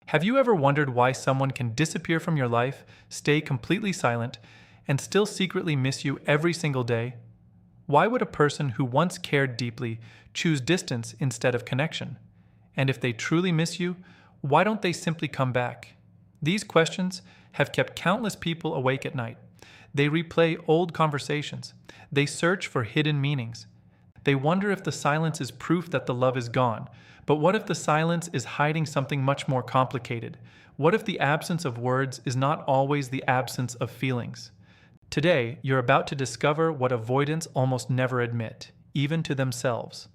Have you ever wondered why someone can disappear from your life, stay completely silent, and still secretly miss you every single day? Why would a person who once cared deeply choose distance instead of connection? And if they truly miss you, why don't they simply come back? These questions have kept countless people awake at night. They replay old conversations. They search for hidden meanings. They wonder if the silence is proof that the love is gone. But what if the silence is hiding something much more complicated? What if the absence of words is not always the absence of feelings? Today, you're about to discover what avoidants almost never admit, even to themselves.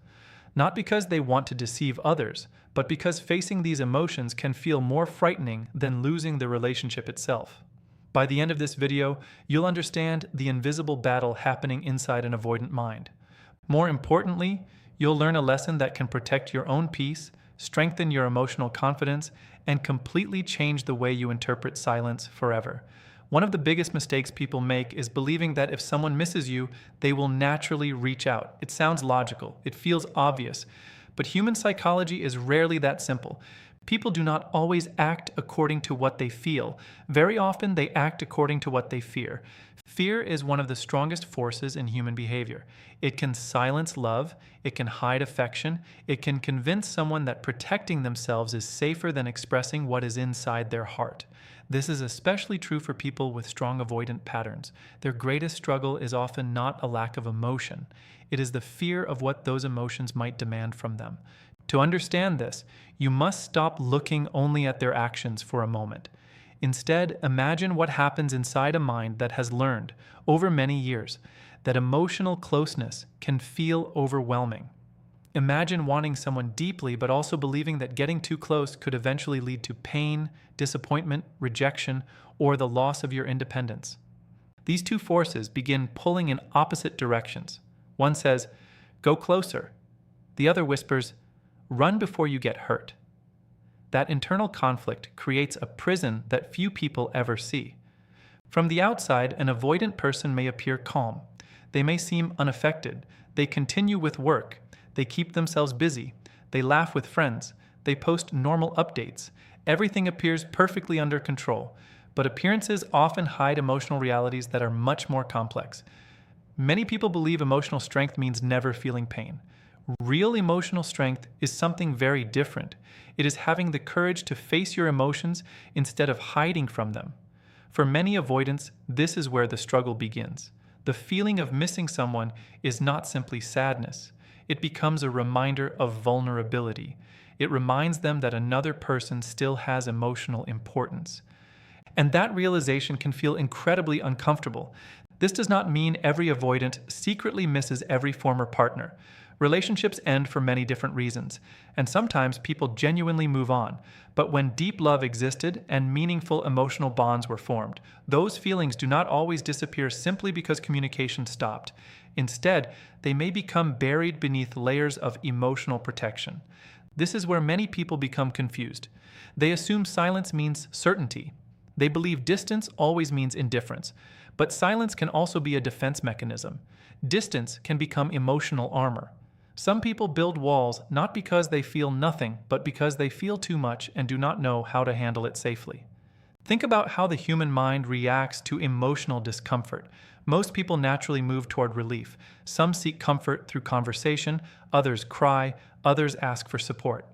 Not because they want to deceive others, but because facing these emotions can feel more frightening than losing the relationship itself. By the end of this video, you'll understand the invisible battle happening inside an avoidant mind. More importantly, you'll learn a lesson that can protect your own peace, strengthen your emotional confidence, and completely change the way you interpret silence forever. One of the biggest mistakes people make is believing that if someone misses you, they will naturally reach out. It sounds logical, it feels obvious, but human psychology is rarely that simple. People do not always act according to what they feel. Very often, they act according to what they fear. Fear is one of the strongest forces in human behavior. It can silence love, it can hide affection, it can convince someone that protecting themselves is safer than expressing what is inside their heart. This is especially true for people with strong avoidant patterns. Their greatest struggle is often not a lack of emotion. It is the fear of what those emotions might demand from them. To understand this, you must stop looking only at their actions for a moment. Instead, imagine what happens inside a mind that has learned, over many years, that emotional closeness can feel overwhelming. Imagine wanting someone deeply, but also believing that getting too close could eventually lead to pain, disappointment, rejection, or the loss of your independence. These two forces begin pulling in opposite directions. One says, "Go closer." The other whispers, "Run before you get hurt." That internal conflict creates a prison that few people ever see. From the outside, an avoidant person may appear calm. They may seem unaffected. They continue with work. They keep themselves busy. They laugh with friends. They post normal updates. Everything appears perfectly under control. But appearances often hide emotional realities that are much more complex. Many people believe emotional strength means never feeling pain. Real emotional strength is something very different. It is having the courage to face your emotions instead of hiding from them. For many avoidants, this is where the struggle begins. The feeling of missing someone is not simply sadness. It becomes a reminder of vulnerability. It reminds them that another person still has emotional importance. And that realization can feel incredibly uncomfortable. This does not mean every avoidant secretly misses every former partner. Relationships end for many different reasons, and sometimes people genuinely move on. But when deep love existed and meaningful emotional bonds were formed, those feelings do not always disappear simply because communication stopped. Instead, they may become buried beneath layers of emotional protection. This is where many people become confused. They assume silence means certainty. They believe distance always means indifference. But silence can also be a defense mechanism. Distance can become emotional armor. Some people build walls not because they feel nothing, but because they feel too much and do not know how to handle it safely. Think about how the human mind reacts to emotional discomfort. Most people naturally move toward relief. Some seek comfort through conversation, others cry, others ask for support.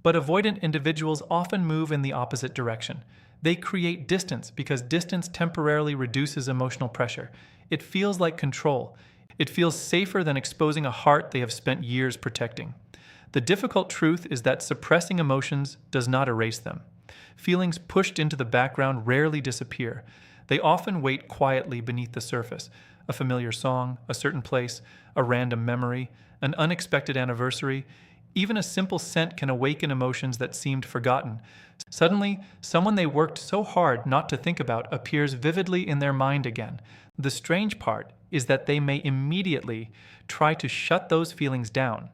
But avoidant individuals often move in the opposite direction. They create distance because distance temporarily reduces emotional pressure. It feels like control. It feels safer than exposing a heart they have spent years protecting. The difficult truth is that suppressing emotions does not erase them. Feelings pushed into the background rarely disappear. They often wait quietly beneath the surface. A familiar song, a certain place, a random memory, an unexpected anniversary. Even a simple scent can awaken emotions that seemed forgotten. Suddenly, someone they worked so hard not to think about appears vividly in their mind again. The strange part is that they may immediately try to shut those feelings down,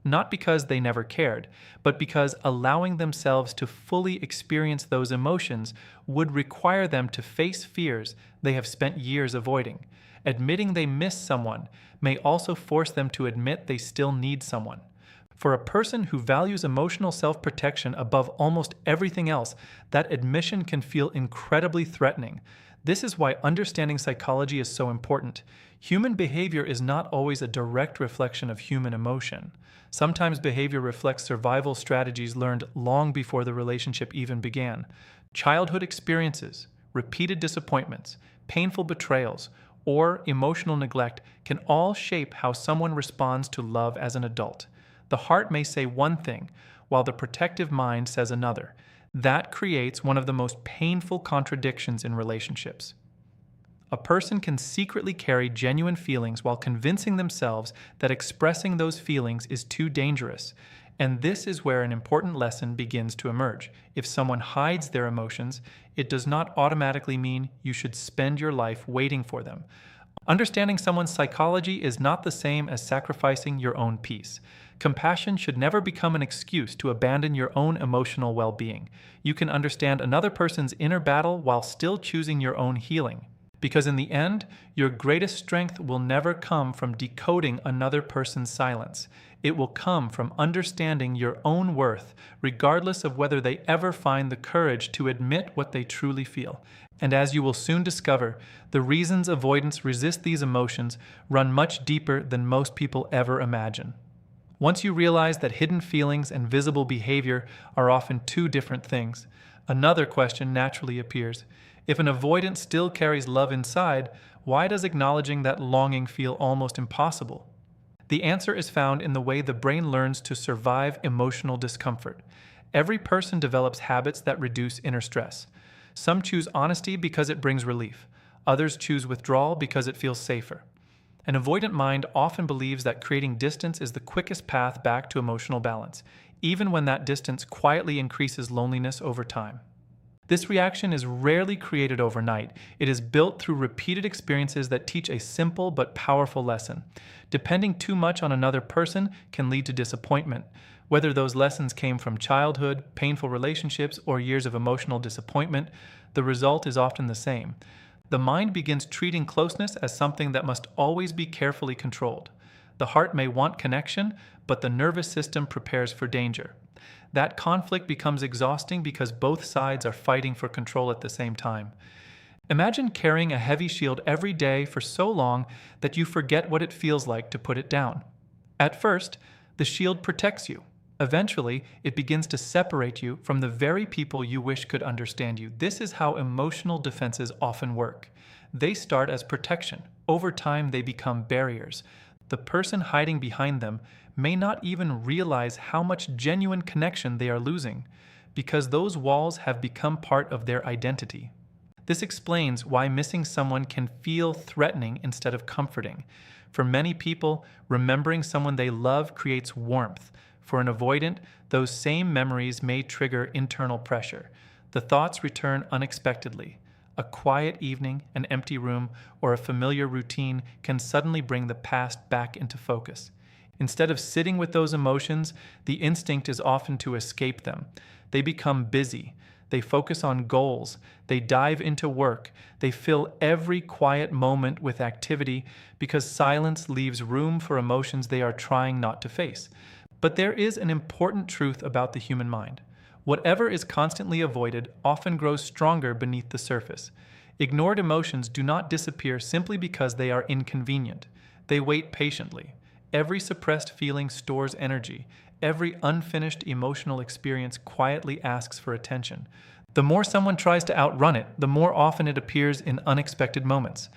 not because they never cared, but because allowing themselves to fully experience those emotions would require them to face fears they have spent years avoiding. Admitting they miss someone may also force them to admit they still need someone. For a person who values emotional self-protection above almost everything else, that admission can feel incredibly threatening. This is why understanding psychology is so important. Human behavior is not always a direct reflection of human emotion. Sometimes behavior reflects survival strategies learned long before the relationship even began. Childhood experiences, repeated disappointments, painful betrayals, or emotional neglect can all shape how someone responds to love as an adult. The heart may say one thing, while the protective mind says another. That creates one of the most painful contradictions in relationships. A person can secretly carry genuine feelings while convincing themselves that expressing those feelings is too dangerous. And this is where an important lesson begins to emerge. If someone hides their emotions, it does not automatically mean you should spend your life waiting for them. Understanding someone's psychology is not the same as sacrificing your own peace. Compassion should never become an excuse to abandon your own emotional well-being. You can understand another person's inner battle while still choosing your own healing. Because in the end, your greatest strength will never come from decoding another person's silence. It will come from understanding your own worth, regardless of whether they ever find the courage to admit what they truly feel. And as you will soon discover, the reasons avoidants resist these emotions run much deeper than most people ever imagine. Once you realize that hidden feelings and visible behavior are often two different things, another question naturally appears. If an avoidant still carries love inside, why does acknowledging that longing feel almost impossible? The answer is found in the way the brain learns to survive emotional discomfort. Every person develops habits that reduce inner stress. Some choose honesty because it brings relief. Others choose withdrawal because it feels safer. An avoidant mind often believes that creating distance is the quickest path back to emotional balance, even when that distance quietly increases loneliness over time. This reaction is rarely created overnight. It is built through repeated experiences that teach a simple but powerful lesson. Depending too much on another person can lead to disappointment. Whether those lessons came from childhood, painful relationships, or years of emotional disappointment, the result is often the same. The mind begins treating closeness as something that must always be carefully controlled. The heart may want connection, but the nervous system prepares for danger. That conflict becomes exhausting because both sides are fighting for control at the same time. Imagine carrying a heavy shield every day for so long that you forget what it feels like to put it down. At first, the shield protects you. Eventually, it begins to separate you from the very people you wish could understand you. This is how emotional defenses often work. They start as protection. Over time, they become barriers. The person hiding behind them may not even realize how much genuine connection they are losing, because those walls have become part of their identity. This explains why missing someone can feel threatening instead of comforting. For many people, remembering someone they love creates warmth. For an avoidant, those same memories may trigger internal pressure. The thoughts return unexpectedly. A quiet evening, an empty room, or a familiar routine can suddenly bring the past back into focus. Instead of sitting with those emotions, the instinct is often to escape them. They become busy. They focus on goals. They dive into work. They fill every quiet moment with activity because silence leaves room for emotions they are trying not to face. But there is an important truth about the human mind. Whatever is constantly avoided often grows stronger beneath the surface. Ignored emotions do not disappear simply because they are inconvenient. They wait patiently. Every suppressed feeling stores energy. Every unfinished emotional experience quietly asks for attention. The more someone tries to outrun it, the more often it appears in unexpected moments.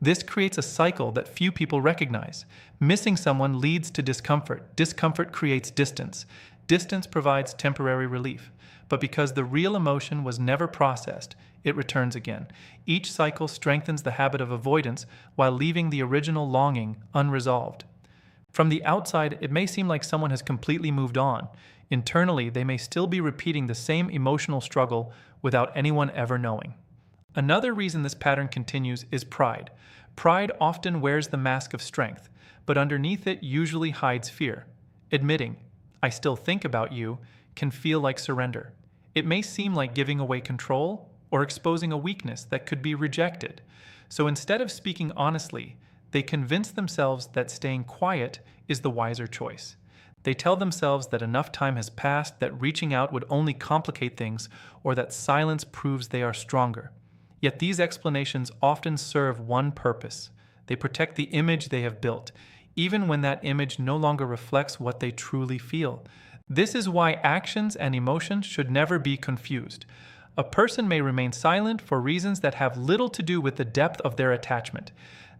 This creates a cycle that few people recognize. Missing someone leads to discomfort. Discomfort creates distance. Distance provides temporary relief. But because the real emotion was never processed, it returns again. Each cycle strengthens the habit of avoidance while leaving the original longing unresolved. From the outside, it may seem like someone has completely moved on. Internally, they may still be repeating the same emotional struggle without anyone ever knowing. Another reason this pattern continues is pride. Pride often wears the mask of strength, but underneath it usually hides fear. Admitting, "I still think about you," can feel like surrender. It may seem like giving away control or exposing a weakness that could be rejected. So instead of speaking honestly, they convince themselves that staying quiet is the wiser choice. They tell themselves that enough time has passed, that reaching out would only complicate things, or that silence proves they are stronger. Yet these explanations often serve one purpose. They protect the image they have built, even when that image no longer reflects what they truly feel. This is why actions and emotions should never be confused. A person may remain silent for reasons that have little to do with the depth of their attachment.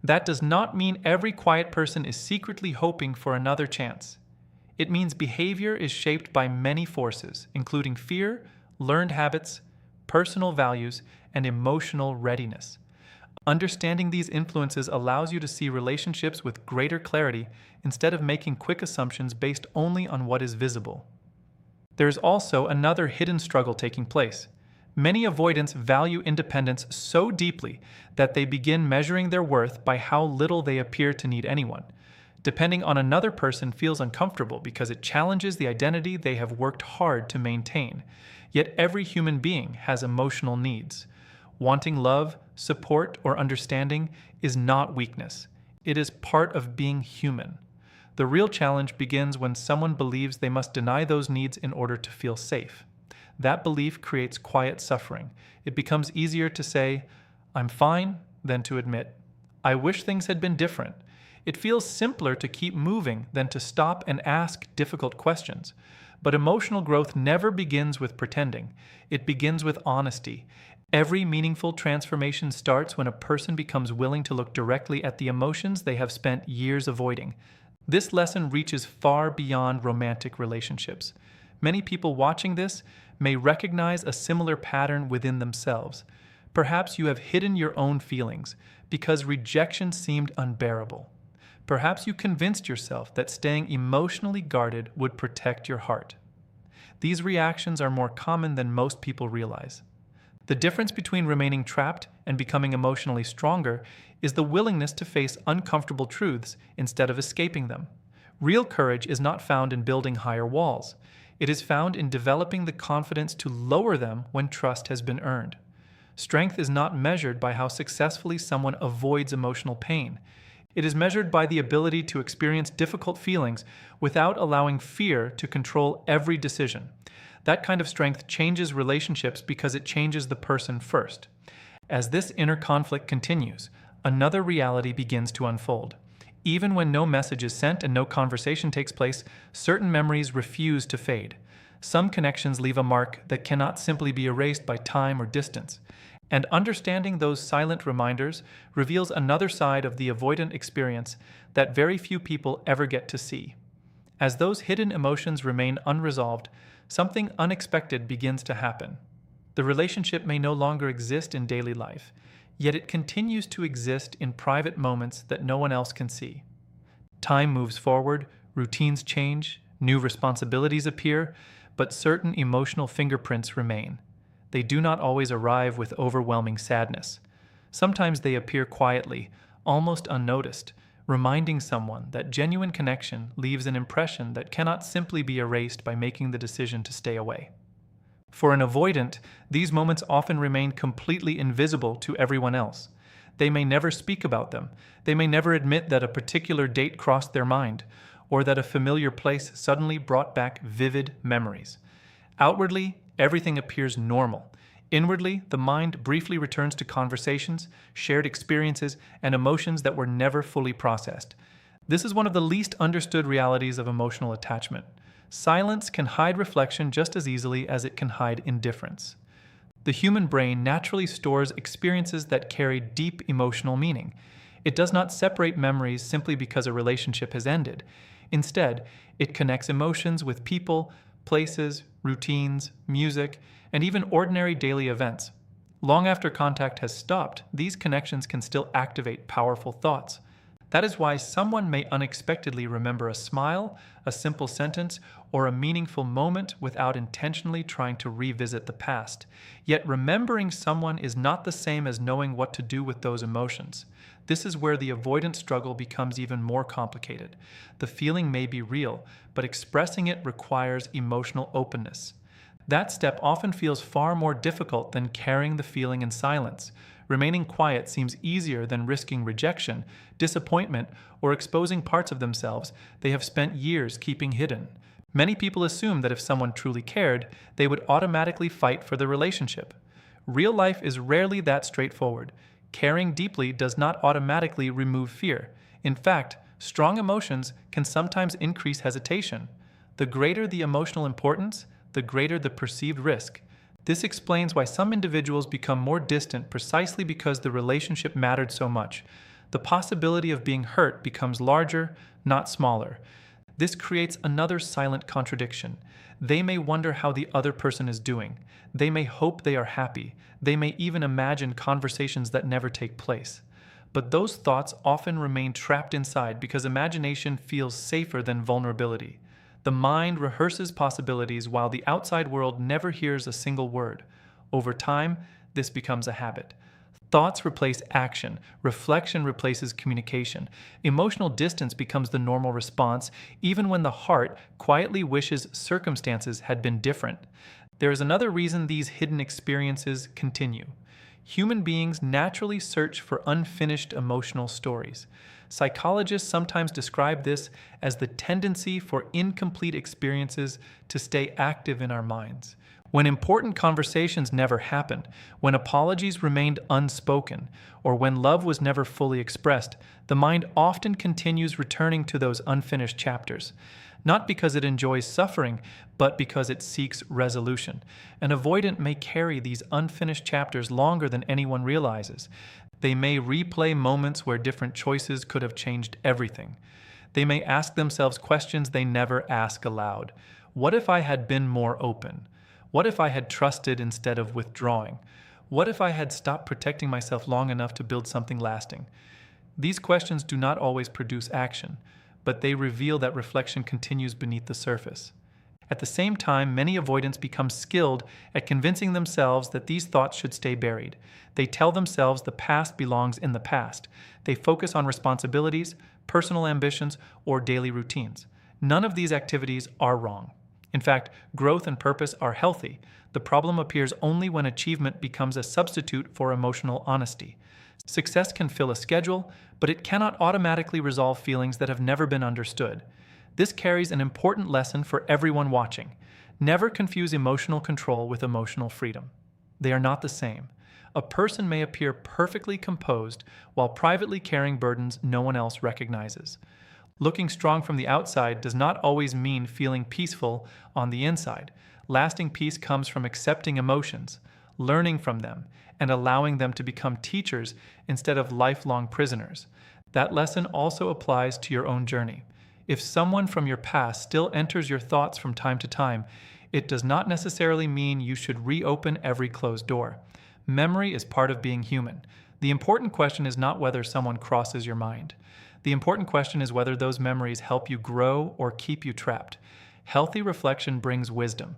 That does not mean every quiet person is secretly hoping for another chance. It means behavior is shaped by many forces, including fear, learned habits, personal values, and emotional readiness. Understanding these influences allows you to see relationships with greater clarity instead of making quick assumptions based only on what is visible. There is also another hidden struggle taking place. Many avoidants value independence so deeply that they begin measuring their worth by how little they appear to need anyone. Depending on another person feels uncomfortable because it challenges the identity they have worked hard to maintain. Yet every human being has emotional needs. Wanting love, support, or understanding is not weakness. It is part of being human. The real challenge begins when someone believes they must deny those needs in order to feel safe. That belief creates quiet suffering. It becomes easier to say, "I'm fine," than to admit, "I wish things had been different." It feels simpler to keep moving than to stop and ask difficult questions. But emotional growth never begins with pretending. It begins with honesty. Every meaningful transformation starts when a person becomes willing to look directly at the emotions they have spent years avoiding. This lesson reaches far beyond romantic relationships. Many people watching this may recognize a similar pattern within themselves. Perhaps you have hidden your own feelings because rejection seemed unbearable. Perhaps you convinced yourself that staying emotionally guarded would protect your heart. These reactions are more common than most people realize. The difference between remaining trapped and becoming emotionally stronger is the willingness to face uncomfortable truths instead of escaping them. Real courage is not found in building higher walls. It is found in developing the confidence to lower them when trust has been earned. Strength is not measured by how successfully someone avoids emotional pain. It is measured by the ability to experience difficult feelings without allowing fear to control every decision. That kind of strength changes relationships because it changes the person first. As this inner conflict continues, another reality begins to unfold. Even when no message is sent and no conversation takes place, certain memories refuse to fade. Some connections leave a mark that cannot simply be erased by time or distance. And understanding those silent reminders reveals another side of the avoidant experience that very few people ever get to see. As those hidden emotions remain unresolved, something unexpected begins to happen. The relationship may no longer exist in daily life, yet it continues to exist in private moments that no one else can see. Time moves forward, routines change, new responsibilities appear, but certain emotional fingerprints remain. They do not always arrive with overwhelming sadness. Sometimes they appear quietly, almost unnoticed, reminding someone that genuine connection leaves an impression that cannot simply be erased by making the decision to stay away. For an avoidant, these moments often remain completely invisible to everyone else. They may never speak about them. They may never admit that a particular date crossed their mind, or that a familiar place suddenly brought back vivid memories. Outwardly, everything appears normal. Inwardly, the mind briefly returns to conversations, shared experiences, and emotions that were never fully processed. This is one of the least understood realities of emotional attachment. Silence can hide reflection just as easily as it can hide indifference. The human brain naturally stores experiences that carry deep emotional meaning. It does not separate memories simply because a relationship has ended. Instead, it connects emotions with people, places, routines, music, and even ordinary daily events. Long after contact has stopped, these connections can still activate powerful thoughts. That is why someone may unexpectedly remember a smile, a simple sentence, or a meaningful moment without intentionally trying to revisit the past. Yet remembering someone is not the same as knowing what to do with those emotions. This is where the avoidance struggle becomes even more complicated. The feeling may be real, but expressing it requires emotional openness. That step often feels far more difficult than carrying the feeling in silence. remaining quiet seems easier than risking rejection, disappointment, or exposing parts of themselves they have spent years keeping hidden. Many people assume that if someone truly cared, they would automatically fight for the relationship. Real life is rarely that straightforward. Caring deeply does not automatically remove fear. In fact, strong emotions can sometimes increase hesitation. The greater the emotional importance, the greater the perceived risk. This explains why some individuals become more distant precisely because the relationship mattered so much. The possibility of being hurt becomes larger, not smaller. This creates another silent contradiction. They may wonder how the other person is doing. They may hope they are happy. They may even imagine conversations that never take place. But those thoughts often remain trapped inside because imagination feels safer than vulnerability. The mind rehearses possibilities while the outside world never hears a single word. Over time, this becomes a habit. Thoughts replace action, reflection replaces communication. Emotional distance becomes the normal response, even when the heart quietly wishes circumstances had been different. There is another reason these hidden experiences continue. Human beings naturally search for unfinished emotional stories. Psychologists sometimes describe this as the tendency for incomplete experiences to stay active in our minds. When important conversations never happened, when apologies remained unspoken, or when love was never fully expressed, the mind often continues returning to those unfinished chapters. Not because it enjoys suffering, but because it seeks resolution. An avoidant may carry these unfinished chapters longer than anyone realizes. They may replay moments where different choices could have changed everything. They may ask themselves questions they never ask aloud. What if I had been more open? What if I had trusted instead of withdrawing? What if I had stopped protecting myself long enough to build something lasting? These questions do not always produce action, but they reveal that reflection continues beneath the surface. At the same time, many avoidants become skilled at convincing themselves that these thoughts should stay buried. They tell themselves the past belongs in the past. They focus on responsibilities, personal ambitions, or daily routines. None of these activities are wrong. In fact, growth and purpose are healthy. The problem appears only when achievement becomes a substitute for emotional honesty. Success can fill a schedule, but it cannot automatically resolve feelings that have never been understood. This carries an important lesson for everyone watching. Never confuse emotional control with emotional freedom. They are not the same. A person may appear perfectly composed while privately carrying burdens no one else recognizes. Looking strong from the outside does not always mean feeling peaceful on the inside. Lasting peace comes from accepting emotions, learning from them, and allowing them to become teachers instead of lifelong prisoners. That lesson also applies to your own journey. If someone from your past still enters your thoughts from time to time, it does not necessarily mean you should reopen every closed door. Memory is part of being human. The important question is not whether someone crosses your mind. The important question is whether those memories help you grow or keep you trapped. Healthy reflection brings wisdom.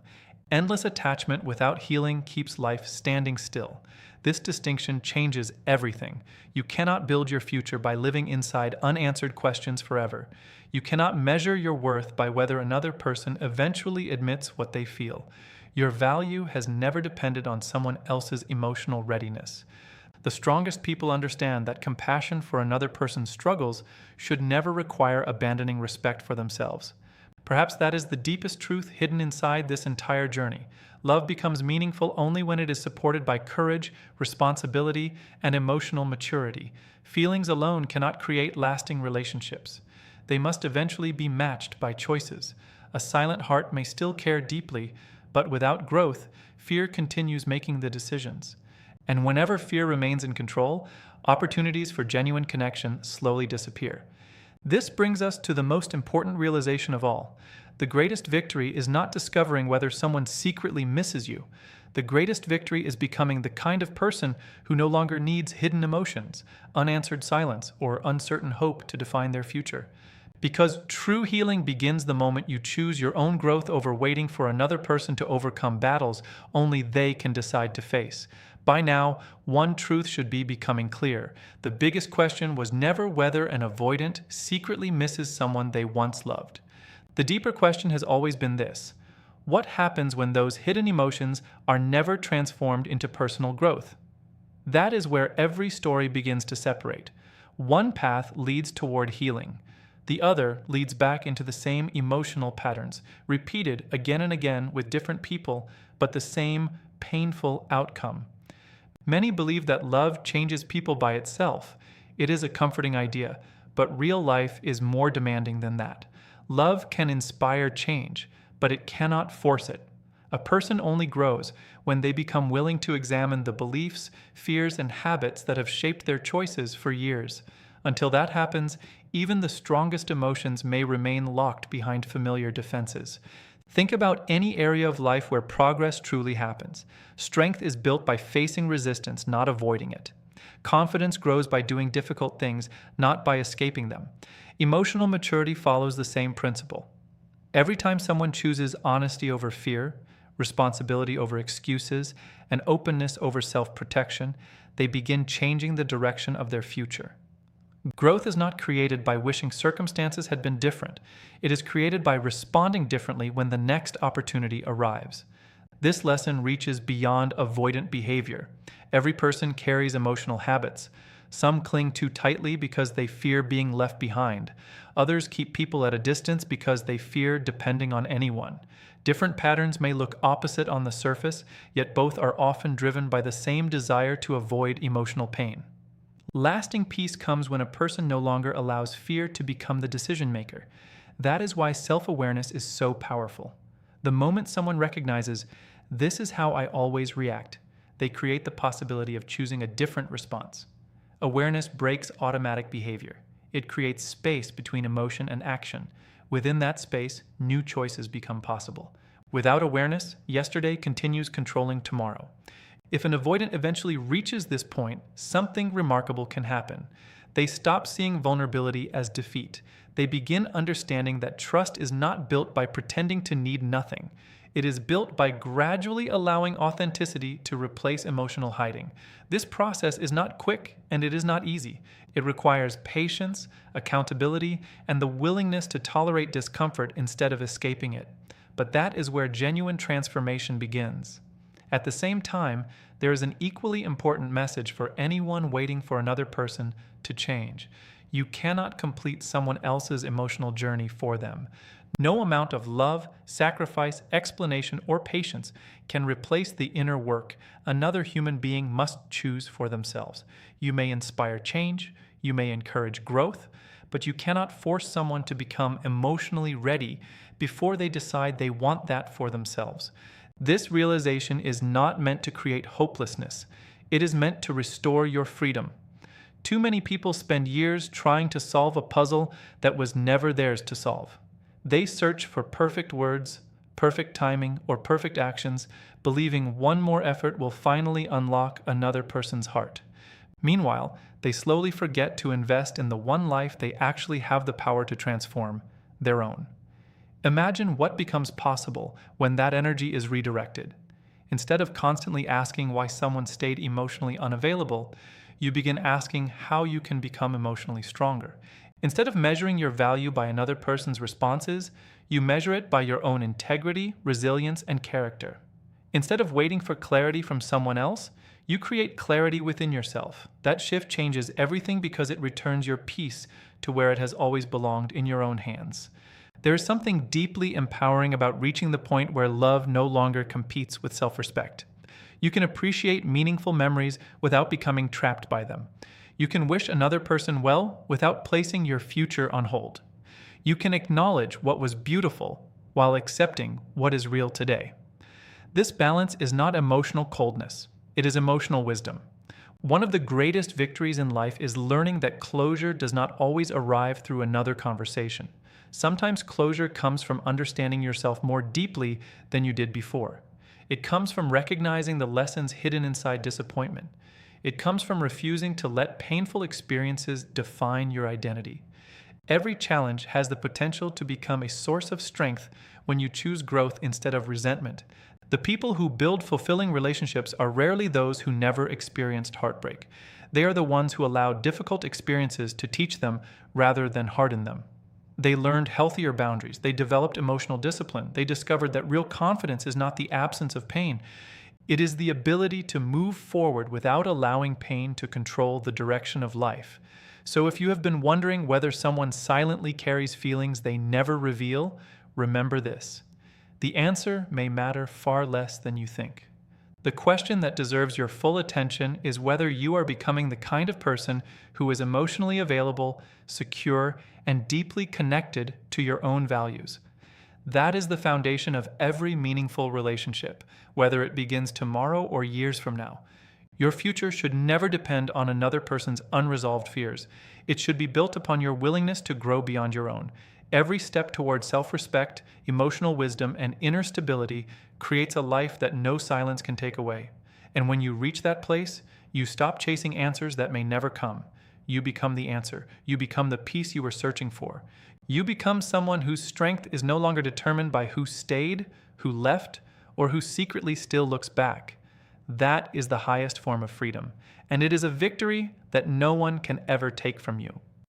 Endless attachment without healing keeps life standing still. This distinction changes everything. You cannot build your future by living inside unanswered questions forever. You cannot measure your worth by whether another person eventually admits what they feel. Your value has never depended on someone else's emotional readiness. The strongest people understand that compassion for another person's struggles should never require abandoning respect for themselves. Perhaps that is the deepest truth hidden inside this entire journey. Love becomes meaningful only when it is supported by courage, responsibility, and emotional maturity. Feelings alone cannot create lasting relationships. They must eventually be matched by choices. A silent heart may still care deeply, but without growth, fear continues making the decisions. And whenever fear remains in control, opportunities for genuine connection slowly disappear. This brings us to the most important realization of all. The greatest victory is not discovering whether someone secretly misses you. The greatest victory is becoming the kind of person who no longer needs hidden emotions, unanswered silence, or uncertain hope to define their future. Because true healing begins the moment you choose your own growth over waiting for another person to overcome battles only they can decide to face. By now, one truth should be becoming clear. The biggest question was never whether an avoidant secretly misses someone they once loved. The deeper question has always been this: what happens when those hidden emotions are never transformed into personal growth? That is where every story begins to separate. One path leads toward healing. The other leads back into the same emotional patterns, repeated again and again with different people, but the same painful outcome. Many believe that love changes people by itself. It is a comforting idea, but real life is more demanding than that. Love can inspire change, but it cannot force it. A person only grows when they become willing to examine the beliefs, fears, and habits that have shaped their choices for years. Until that happens, even the strongest emotions may remain locked behind familiar defenses. Think about any area of life where progress truly happens. Strength is built by facing resistance, not avoiding it. Confidence grows by doing difficult things, not by escaping them. Emotional maturity follows the same principle. Every time someone chooses honesty over fear, responsibility over excuses, and openness over self-protection, they begin changing the direction of their future. Growth is not created by wishing circumstances had been different. It is created by responding differently when the next opportunity arrives. This lesson reaches beyond avoidant behavior. Every person carries emotional habits. Some cling too tightly because they fear being left behind. Others keep people at a distance because they fear depending on anyone. Different patterns may look opposite on the surface, yet both are often driven by the same desire to avoid emotional pain. Lasting peace comes when a person no longer allows fear to become the decision maker. That is why self-awareness is so powerful. The moment someone recognizes, "This is how I always react," they create the possibility of choosing a different response. Awareness breaks automatic behavior. It creates space between emotion and action. Within that space, new choices become possible. Without awareness, yesterday continues controlling tomorrow. If an avoidant eventually reaches this point, something remarkable can happen. They stop seeing vulnerability as defeat. They begin understanding that trust is not built by pretending to need nothing. It is built by gradually allowing authenticity to replace emotional hiding. This process is not quick and it is not easy. It requires patience, accountability, and the willingness to tolerate discomfort instead of escaping it. But that is where genuine transformation begins. At the same time, there is an equally important message for anyone waiting for another person to change. You cannot complete someone else's emotional journey for them. No amount of love, sacrifice, explanation, or patience can replace the inner work another human being must choose for themselves. You may inspire change, you may encourage growth, but you cannot force someone to become emotionally ready before they decide they want that for themselves. This realization is not meant to create hopelessness. It is meant to restore your freedom. Too many people spend years trying to solve a puzzle that was never theirs to solve. They search for perfect words, perfect timing, or perfect actions, believing one more effort will finally unlock another person's heart. Meanwhile, they slowly forget to invest in the one life they actually have the power to transform, their own. Imagine what becomes possible when that energy is redirected. Instead of constantly asking why someone stayed emotionally unavailable, you begin asking how you can become emotionally stronger. Instead of measuring your value by another person's responses, you measure it by your own integrity, resilience, and character. Instead of waiting for clarity from someone else, you create clarity within yourself. That shift changes everything because it returns your peace to where it has always belonged, in your own hands. There is something deeply empowering about reaching the point where love no longer competes with self-respect. You can appreciate meaningful memories without becoming trapped by them. You can wish another person well without placing your future on hold. You can acknowledge what was beautiful while accepting what is real today. This balance is not emotional coldness. It is emotional wisdom. One of the greatest victories in life is learning that closure does not always arrive through another conversation. Sometimes closure comes from understanding yourself more deeply than you did before. It comes from recognizing the lessons hidden inside disappointment. It comes from refusing to let painful experiences define your identity. Every challenge has the potential to become a source of strength when you choose growth instead of resentment. The people who build fulfilling relationships are rarely those who never experienced heartbreak. They are the ones who allow difficult experiences to teach them rather than harden them. They learned healthier boundaries. They developed emotional discipline. They discovered that real confidence is not the absence of pain. It is the ability to move forward without allowing pain to control the direction of life. So if you have been wondering whether someone silently carries feelings they never reveal, remember this. The answer may matter far less than you think. The question that deserves your full attention is whether you are becoming the kind of person who is emotionally available, secure, and deeply connected to your own values. That is the foundation of every meaningful relationship, whether it begins tomorrow or years from now. Your future should never depend on another person's unresolved fears. It should be built upon your willingness to grow beyond your own. Every step toward self-respect, emotional wisdom, and inner stability creates a life that no silence can take away. And when you reach that place, you stop chasing answers that may never come. You become the answer. You become the peace you were searching for. You become someone whose strength is no longer determined by who stayed, who left, or who secretly still looks back. That is the highest form of freedom, and it is a victory that no one can ever take from you.